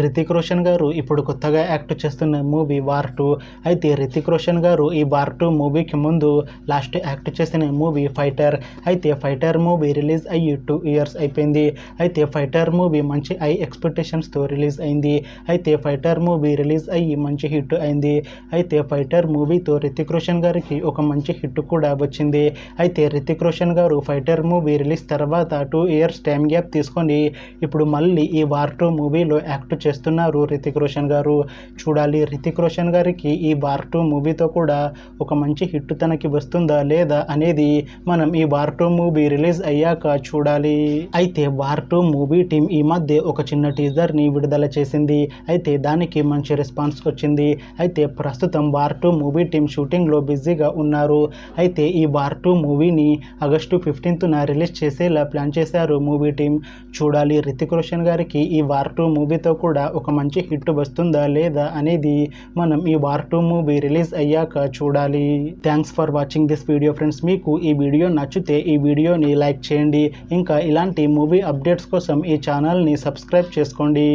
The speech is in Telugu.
రితిక్ రోషన్ గారు ఇప్పుడు కొత్తగా యాక్ట్ చేస్తున్న మూవీ వార్ 2. అయితే రితిక్ రోషన్ గారు ఈ వార్ 2 మూవీకి ముందు లాస్ట్ యాక్ట్ చేసిన మూవీ ఫైటర్. అయితే ఫైటర్ మూవీ రిలీజ్ అయ్యి 2 ఇయర్స్ అయిపోయింది. అయితే ఫైటర్ మూవీ మంచి హై ఎక్స్పెక్టేషన్స్తో రిలీజ్ అయింది. అయితే ఫైటర్ మూవీ రిలీజ్ అయ్యి మంచి హిట్ అయింది. అయితే ఫైటర్ మూవీతో రితిక్ రోషన్ గారికి ఒక మంచి హిట్ కూడా వచ్చింది. అయితే రితిక్ రోషన్ గారు ఫైటర్ మూవీ రిలీజ్ తర్వాత 2 ఇయర్స్ టైం గ్యాప్ తీసుకొని ఇప్పుడు మళ్ళీ ఈ వార్ 2 మూవీలో యాక్ట్ చేస్తున్నారు రితిక్ రోషన్ గారు. చూడాలి రితిక్ రోషన్ గారికి ఈ వార్ 2 మూవీతో కూడా ఒక మంచి హిట్ తనకి వస్తుందా లేదా అనేది మనం ఈ వార్ 2 మూవీ రిలీజ్ అయ్యాక చూడాలి. అయితే వార్ 2 మూవీ టీం ఈ మధ్య ఒక చిన్న టీజర్ని విడుదల చేసింది. అయితే దానికి మంచి రెస్పాన్స్ వచ్చింది. అయితే ప్రస్తుతం వార్ 2 మూవీ టీం షూటింగ్లో బిజీగా ఉన్నారు. అయితే ఈ వార్ 2 మూవీని ఆగస్టు 15న రిలీజ్ చేసేలా ప్లాన్ చేశారు మూవీ టీం. చూడాలి రితిక్ రోషన్ గారికి ఈ వార్ 2 మూవీతో కూడా ఒక మంచి హిట్ వస్తుందా లేదా అనేది మనం ఈ వార్ 2 మూవీ రిలీజ్ అయ్యాక చూడాలి. Thanks for watching this video friends. మీకు ఈ వీడియో నచ్చితే ఈ వీడియోని లైక్ చేయండి. ఇంకా ఇలాంటి మూవీ అప్డేట్స్ కోసం ఈ ఛానల్ని సబ్స్క్రైబ్ చేసుకోండి.